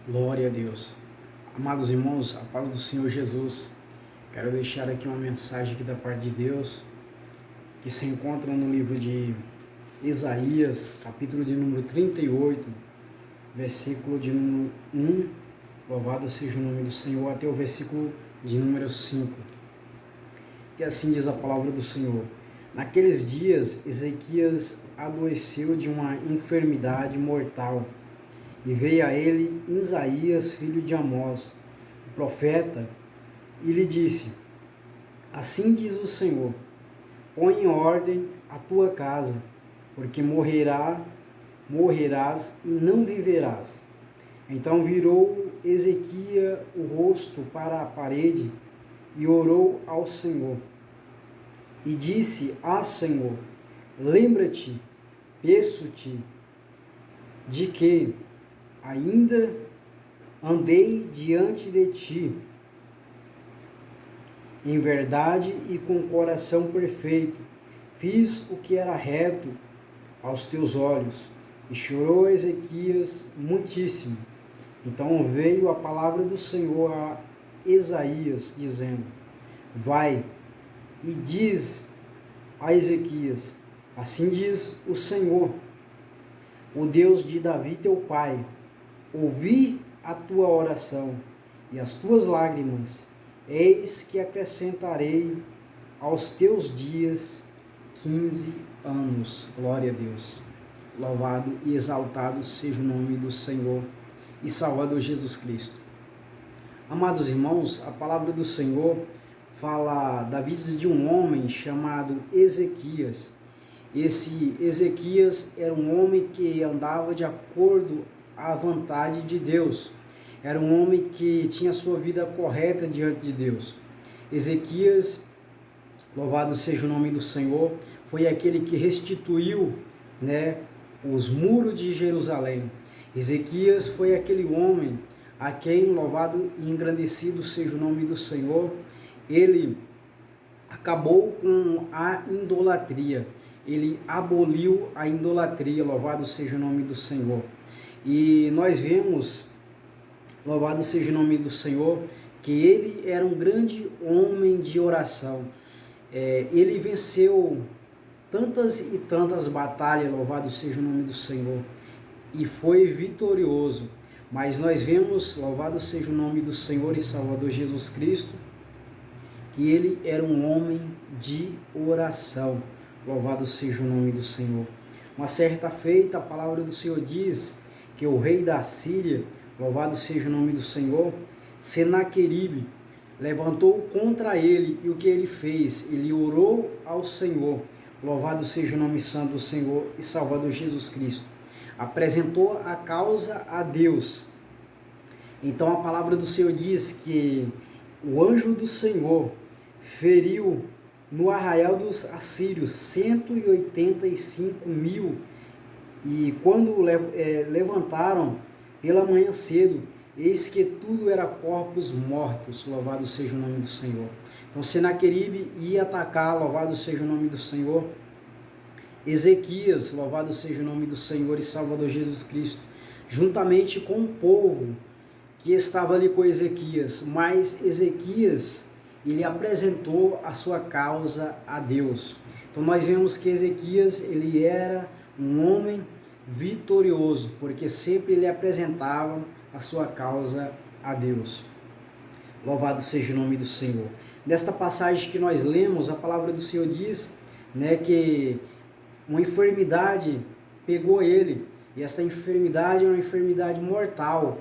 Glória a Deus. Amados irmãos, a paz do Senhor Jesus. Quero deixar aqui uma mensagem aqui da parte de Deus, que se encontra no livro de Isaías, capítulo de número 38, versículo de número 1, louvado seja o nome do Senhor, até o versículo de número 5. Que assim diz a palavra do Senhor. Naqueles dias, Ezequias adoeceu de uma enfermidade mortal, e veio a ele Isaías, filho de Amós, o profeta, e lhe disse: Assim diz o Senhor, põe em ordem a tua casa, porque morrerás e não viverás. Então virou Ezequias o rosto para a parede e orou ao Senhor. E disse: Senhor, lembra-te, peço-te, de que ainda andei diante de ti, em verdade e com coração perfeito, fiz o que era reto aos teus olhos. E chorou Ezequias muitíssimo. Então veio a palavra do Senhor a Isaías, dizendo: Vai e diz a Ezequias: Assim diz o Senhor, o Deus de Davi teu pai: ouvi a tua oração e as tuas lágrimas, eis que acrescentarei aos teus dias 15 anos. Glória a Deus. Louvado e exaltado seja o nome do Senhor e Salvador Jesus Cristo. Amados irmãos, a palavra do Senhor fala da vida de um homem chamado Ezequias. Esse Ezequias era um homem que andava de acordo à vontade de Deus. Era um homem que tinha sua vida correta diante de Deus. Ezequias, louvado seja o nome do Senhor, foi aquele que restituiu, os muros de Jerusalém. Ezequias foi aquele homem a quem, louvado e engrandecido seja o nome do Senhor, ele acabou com a idolatria. Ele aboliu a idolatria, louvado seja o nome do Senhor. E nós vemos, louvado seja o nome do Senhor, que ele era um grande homem de oração. Ele venceu tantas e tantas batalhas, louvado seja o nome do Senhor, e foi vitorioso. Mas nós vemos, louvado seja o nome do Senhor e Salvador Jesus Cristo, que ele era um homem de oração. Louvado seja o nome do Senhor. Uma certa feita, a palavra do Senhor diz que o rei da Síria, louvado seja o nome do Senhor, Senaqueribe, levantou contra ele, e o que ele fez? Ele orou ao Senhor. Louvado seja o nome santo do Senhor e Salvador Jesus Cristo. Apresentou a causa a Deus. Então a palavra do Senhor diz que o anjo do Senhor feriu no arraial dos assírios 185 mil, e quando levantaram pela manhã cedo, eis que tudo era corpos mortos. Louvado seja o nome do Senhor. Então Senaqueribe ia atacar, louvado seja o nome do Senhor, Ezequias, louvado seja o nome do Senhor e Salvador Jesus Cristo, juntamente com o povo que estava ali com Ezequias. Mas Ezequias, ele apresentou a sua causa a Deus. Então nós vemos que Ezequias, ele era um homem vitorioso, porque sempre ele apresentava a sua causa a Deus. Louvado seja o nome do Senhor. Nesta passagem que nós lemos, a palavra do Senhor diz, que uma enfermidade pegou ele, e essa enfermidade é uma enfermidade mortal.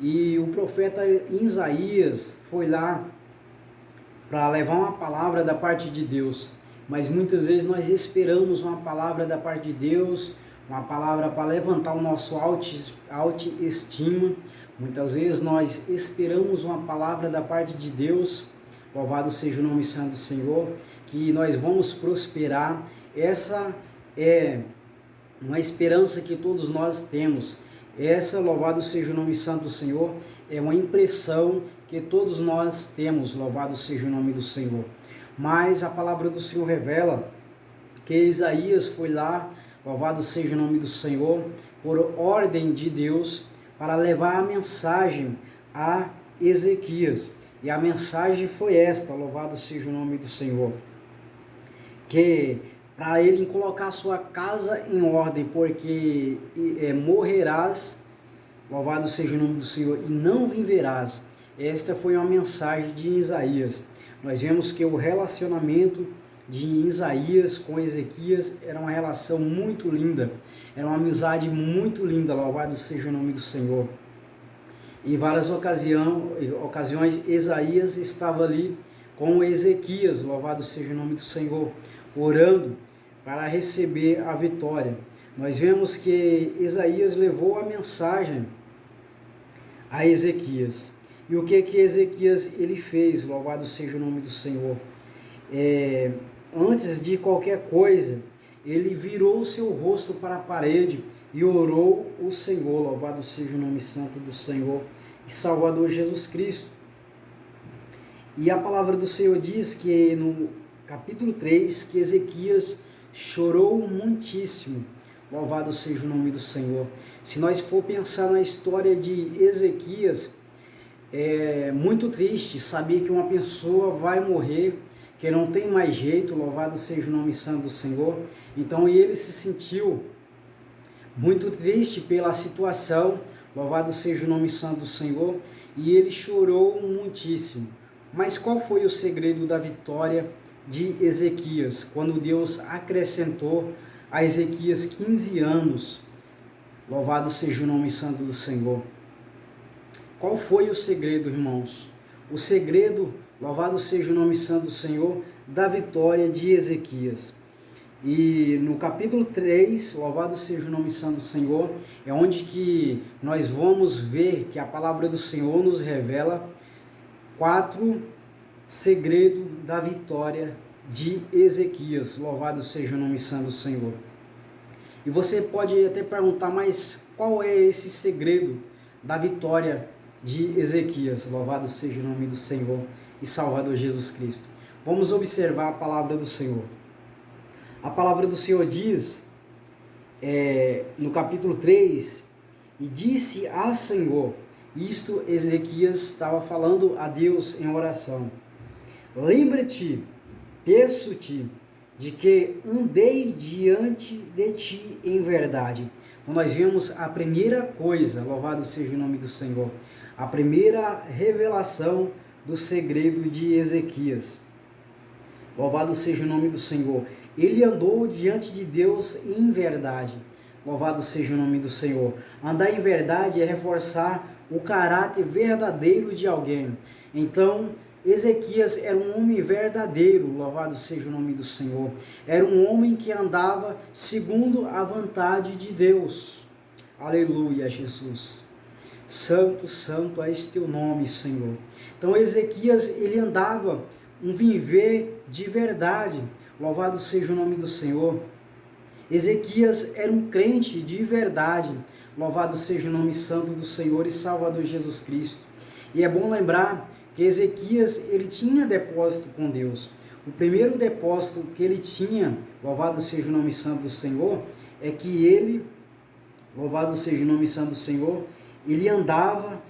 E o profeta Isaías foi lá para levar uma palavra da parte de Deus. Mas muitas vezes nós esperamos uma palavra da parte de Deus, uma palavra para levantar o nosso autoestima. Muitas vezes nós esperamos uma palavra da parte de Deus, louvado seja o nome santo do Senhor, que nós vamos prosperar. Essa é uma esperança que todos nós temos. Essa, louvado seja o nome santo do Senhor, é uma impressão que todos nós temos, louvado seja o nome do Senhor. Mas a palavra do Senhor revela que Isaías foi lá, louvado seja o nome do Senhor, por ordem de Deus, para levar a mensagem a Ezequias. E a mensagem foi esta, louvado seja o nome do Senhor, que para ele colocar sua casa em ordem, porque morrerás, louvado seja o nome do Senhor, e não viverás. Esta foi uma mensagem de Isaías. Nós vemos que o relacionamento de Isaías com Ezequias era uma relação muito linda, era uma amizade muito linda, louvado seja o nome do Senhor. Em várias ocasiões, Isaías estava ali com Ezequias, louvado seja o nome do Senhor, orando para receber a vitória. Nós vemos que Isaías levou a mensagem a Ezequias. E o que Ezequias ele fez? Louvado seja o nome do Senhor. Antes de qualquer coisa, ele virou o seu rosto para a parede e orou o Senhor. Louvado seja o nome santo do Senhor e Salvador Jesus Cristo. E a palavra do Senhor diz que no capítulo 3, que Ezequias chorou muitíssimo. Louvado seja o nome do Senhor. Se nós for pensar na história de Ezequias, é muito triste saber que uma pessoa vai morrer, que não tem mais jeito, louvado seja o nome santo do Senhor. Então ele se sentiu muito triste pela situação, louvado seja o nome santo do Senhor, e ele chorou muitíssimo. Mas qual foi o segredo da vitória de Ezequias, quando Deus acrescentou a Ezequias 15 anos? Louvado seja o nome santo do Senhor. Qual foi o segredo, irmãos? O segredo, louvado seja o nome santo do Senhor, da vitória de Ezequias. E no capítulo 3, louvado seja o nome santo do Senhor, é onde que nós vamos ver que a palavra do Senhor nos revela 4 segredos da vitória de Ezequias. Louvado seja o nome santo do Senhor. E você pode até perguntar, mas qual é esse segredo da vitória de Ezequias? Louvado seja o nome do Senhor e Salvador Jesus Cristo. Vamos observar a palavra do Senhor. A palavra do Senhor diz, no capítulo 3, e disse a Senhor, isto Ezequias estava falando a Deus em oração: lembra-te, peço-te, de que andei diante de ti em verdade. Então nós vemos a primeira coisa, louvado seja o nome do Senhor, a primeira revelação do segredo de Ezequias. Louvado seja o nome do Senhor. Ele andou diante de Deus em verdade. Louvado seja o nome do Senhor. Andar em verdade é reforçar o caráter verdadeiro de alguém. Então, Ezequias era um homem verdadeiro, louvado seja o nome do Senhor. Era um homem que andava segundo a vontade de Deus. Aleluia, Jesus. Santo, santo é este teu nome, Senhor. Então Ezequias, ele andava um viver de verdade. Louvado seja o nome do Senhor. Ezequias era um crente de verdade. Louvado seja o nome santo do Senhor e Salvador Jesus Cristo. E é bom lembrar que Ezequias, ele tinha depósito com Deus. O primeiro depósito que ele tinha, louvado seja o nome santo do Senhor, é que ele, louvado seja o nome santo do Senhor, ele andava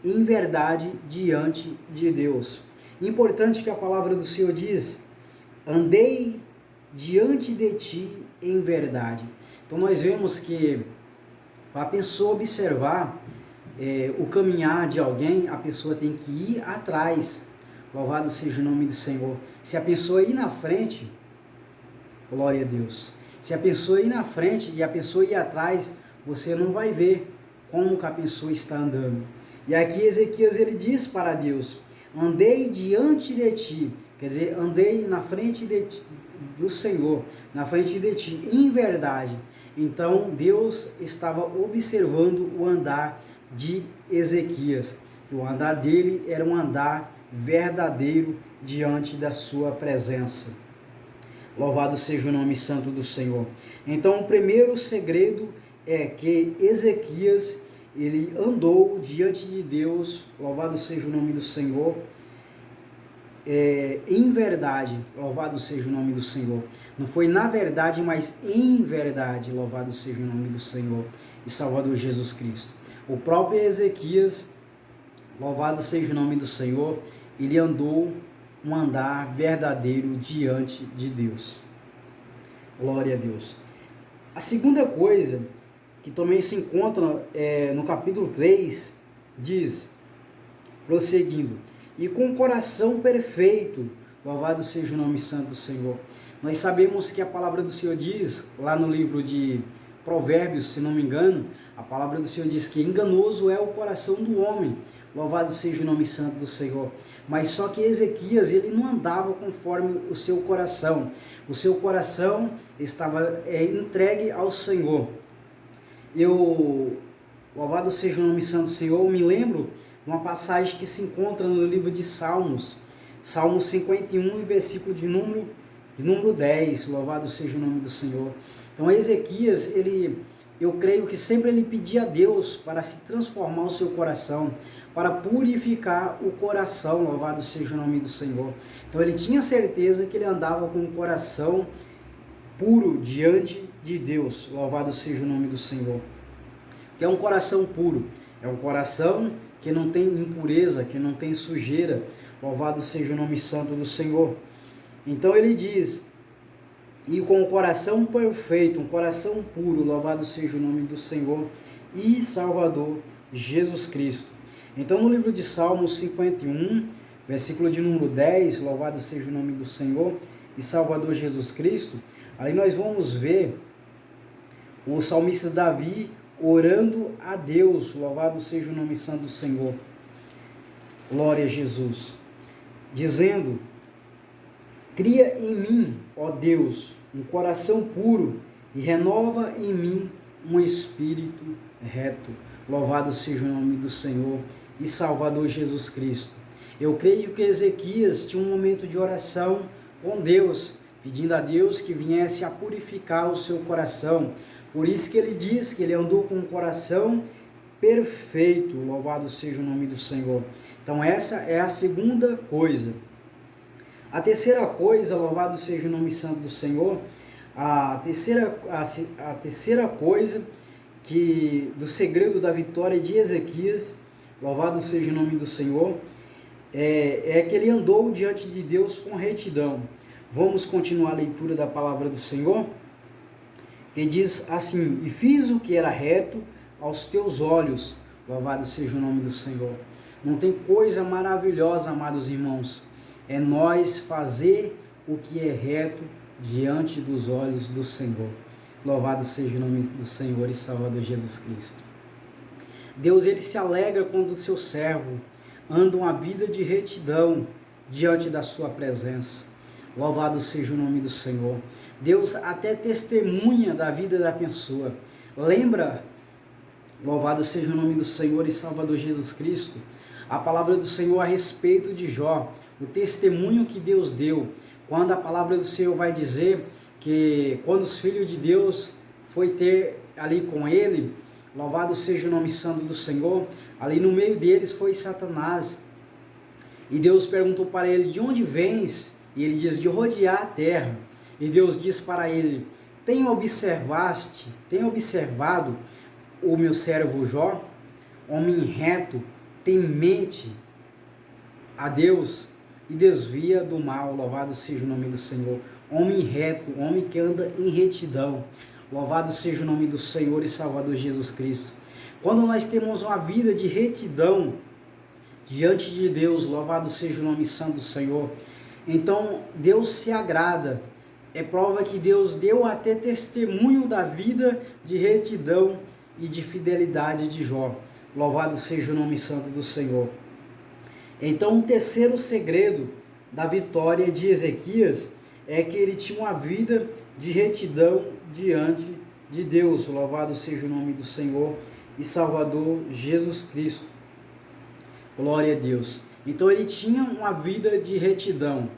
em verdade diante de Deus. Importante que a palavra do Senhor diz: andei diante de ti em verdade. Então nós vemos que para a pessoa observar o caminhar de alguém, a pessoa tem que ir atrás. Louvado seja o nome do Senhor. Se a pessoa ir na frente, glória a Deus. Se a pessoa ir na frente e a pessoa ir atrás, você não vai ver como que a pessoa está andando. E aqui Ezequias, ele diz para Deus: andei diante de ti, quer dizer, andei na frente do Senhor, na frente de ti, em verdade. Então Deus estava observando o andar de Ezequias, que o andar dele era um andar verdadeiro diante da sua presença. Louvado seja o nome santo do Senhor. Então o primeiro segredo é que Ezequias, ele andou diante de Deus, louvado seja o nome do Senhor, em verdade, louvado seja o nome do Senhor. Não foi na verdade, mas em verdade, louvado seja o nome do Senhor e Salvador Jesus Cristo. O próprio Ezequias, louvado seja o nome do Senhor, ele andou um andar verdadeiro diante de Deus. Glória a Deus. A segunda coisa que também se encontra no capítulo 3, diz, prosseguindo, e com o coração perfeito, louvado seja o nome santo do Senhor. Nós sabemos que a palavra do Senhor diz, lá no livro de Provérbios, se não me engano, a palavra do Senhor diz que enganoso é o coração do homem, louvado seja o nome santo do Senhor. Mas só que Ezequias, ele não andava conforme o seu coração estava entregue ao Senhor. Louvado seja o nome santo do Senhor, me lembro de uma passagem que se encontra no livro de Salmos, Salmo 51, versículo de número 10, louvado seja o nome do Senhor. Então Ezequias, eu creio que sempre ele pedia a Deus para se transformar o seu coração, para purificar o coração, louvado seja o nome do Senhor. Então ele tinha certeza que ele andava com o coração puro diante de Deus, louvado seja o nome do Senhor. Que é um coração puro, é um coração que não tem impureza, que não tem sujeira, louvado seja o nome santo do Senhor. Então ele diz, e com o coração perfeito, um coração puro, louvado seja o nome do Senhor e Salvador Jesus Cristo. Então no livro de Salmos 51, versículo de número 10, louvado seja o nome do Senhor e Salvador Jesus Cristo, aí nós vamos ver o salmista Davi orando a Deus, louvado seja o nome santo do Senhor, glória a Jesus, dizendo, cria em mim, ó Deus, um coração puro e renova em mim um espírito reto, louvado seja o nome do Senhor e Salvador Jesus Cristo. Eu creio que Ezequias tinha um momento de oração com Deus, pedindo a Deus que viesse a purificar o seu coração. Por isso que ele diz que ele andou com um coração perfeito, louvado seja o nome do Senhor. Então essa é a segunda coisa. A terceira coisa, louvado seja o nome santo do Senhor, a terceira coisa do segredo da vitória de Ezequias, louvado seja o nome do Senhor, é que ele andou diante de Deus com retidão. Vamos continuar a leitura da palavra do Senhor, que diz assim, e fiz o que era reto aos teus olhos, louvado seja o nome do Senhor. Não tem coisa maravilhosa, amados irmãos, é nós fazer o que é reto diante dos olhos do Senhor. Louvado seja o nome do Senhor e Salvador Jesus Cristo. Deus, ele se alegra quando o seu servo anda uma vida de retidão diante da sua presença. Louvado seja o nome do Senhor. Deus até testemunha da vida da pessoa. Lembra, louvado seja o nome do Senhor e Salvador Jesus Cristo, a palavra do Senhor a respeito de Jó, o testemunho que Deus deu, quando a palavra do Senhor vai dizer que quando os filhos de Deus foi ter ali com ele, louvado seja o nome santo do Senhor, ali no meio deles foi Satanás, e Deus perguntou para ele, de onde vens? E ele diz, de rodear a terra. E Deus diz para ele, tem observado o meu servo Jó, homem reto, temente a Deus e desvia do mal, louvado seja o nome do Senhor. Homem reto, homem que anda em retidão, louvado seja o nome do Senhor e Salvador Jesus Cristo. Quando nós temos uma vida de retidão diante de Deus, louvado seja o nome santo do Senhor, então Deus se agrada. É prova que Deus deu até testemunho da vida de retidão e de fidelidade de Jó. Louvado seja o nome santo do Senhor. Então, o terceiro segredo da vitória de Ezequias é que ele tinha uma vida de retidão diante de Deus. Louvado seja o nome do Senhor e Salvador Jesus Cristo. Glória a Deus. Então, ele tinha uma vida de retidão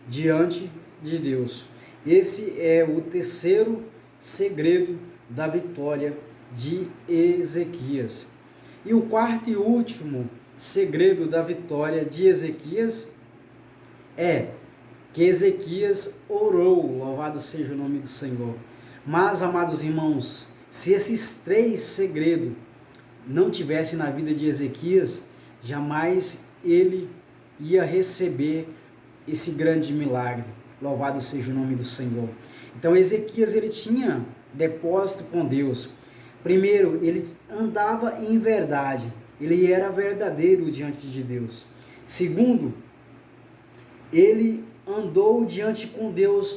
diante de Deus. Esse é o terceiro segredo da vitória de Ezequias. E o quarto e último segredo da vitória de Ezequias é que Ezequias orou, louvado seja o nome do Senhor. Mas, amados irmãos, se esses três segredos não tivesse na vida de Ezequias, jamais ele ia receber esse grande milagre. Louvado seja o nome do Senhor. Então Ezequias, ele tinha depósito com Deus. Primeiro, ele andava em verdade. Ele era verdadeiro diante de Deus. Segundo, ele andou diante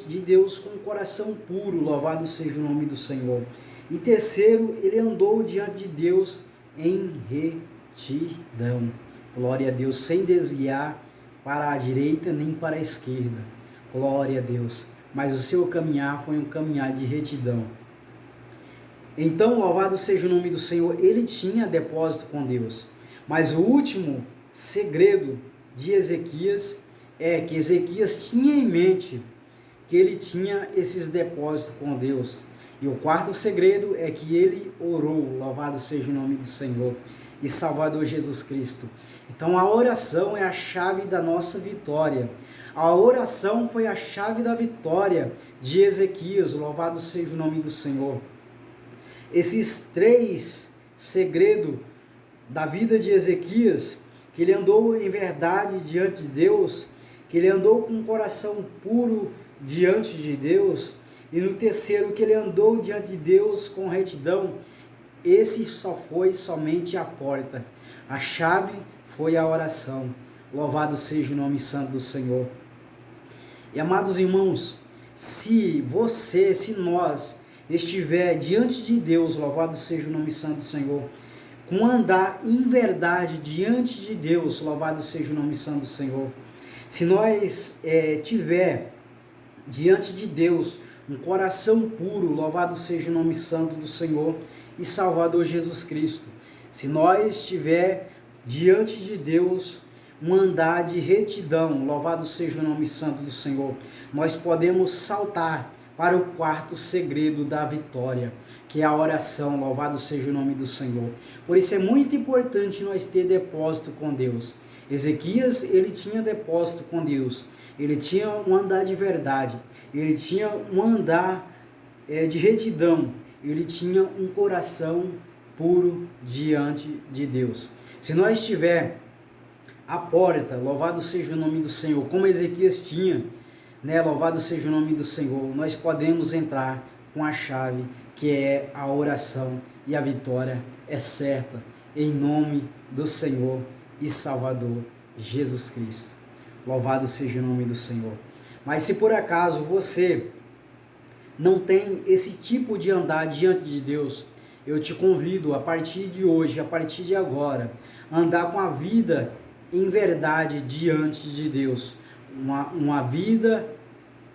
de Deus com um coração puro. Louvado seja o nome do Senhor. E terceiro, ele andou diante de Deus em retidão. Glória a Deus, sem desviar para a direita nem para a esquerda. Glória a Deus. Mas o seu caminhar foi um caminhar de retidão. Então, louvado seja o nome do Senhor, ele tinha depósito com Deus. Mas o último segredo de Ezequias é que Ezequias tinha em mente que ele tinha esses depósitos com Deus. E o quarto segredo é que ele orou, louvado seja o nome do Senhor e Salvador Jesus Cristo. Então a oração é a chave da nossa vitória. A oração foi a chave da vitória de Ezequias, louvado seja o nome do Senhor. Esses três segredos da vida de Ezequias, que ele andou em verdade diante de Deus, que ele andou com um coração puro diante de Deus, e no terceiro, que ele andou diante de Deus com retidão, esse só foi somente a porta. A chave foi a oração. Louvado seja o nome santo do Senhor. E amados irmãos, se nós estiver diante de Deus, louvado seja o nome santo do Senhor, com andar em verdade diante de Deus, louvado seja o nome santo do Senhor. Se nós tiver diante de Deus um coração puro, louvado seja o nome santo do Senhor e Salvador Jesus Cristo. Se nós estiver diante de Deus um andar de retidão, louvado seja o nome santo do Senhor, nós podemos saltar para o quarto segredo da vitória, que é a oração, louvado seja o nome do Senhor. Por isso é muito importante nós ter depósito com Deus. Ezequias, ele tinha depósito com Deus, ele tinha um andar de verdade, ele tinha um andar de retidão, ele tinha um coração puro diante de Deus. Se nós tiver a porta, louvado seja o nome do Senhor, como Ezequias tinha, louvado seja o nome do Senhor, nós podemos entrar com a chave, que é a oração, e a vitória é certa, em nome do Senhor e Salvador Jesus Cristo. Louvado seja o nome do Senhor. Mas se por acaso você não tem esse tipo de andar diante de Deus, eu te convido a partir de hoje, a partir de agora, a andar com a vida em verdade diante de Deus. Uma vida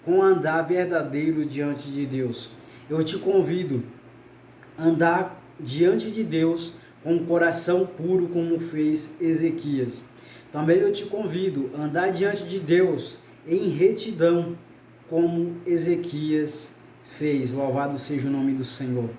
com andar verdadeiro diante de Deus. Eu te convido a andar diante de Deus com um coração puro, como fez Ezequias. Também eu te convido a andar diante de Deus em retidão, como Ezequias fez. Louvado seja o nome do Senhor.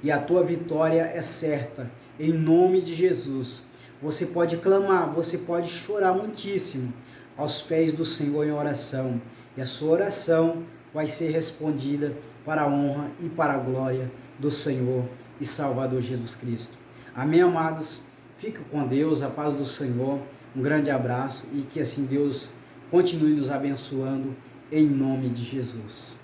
E a tua vitória é certa, em nome de Jesus. Você pode clamar, você pode chorar muitíssimo aos pés do Senhor em oração. E a sua oração vai ser respondida para a honra e para a glória do Senhor e Salvador Jesus Cristo. Amém, amados? Fique com Deus, a paz do Senhor. Um grande abraço e que assim Deus continue nos abençoando em nome de Jesus.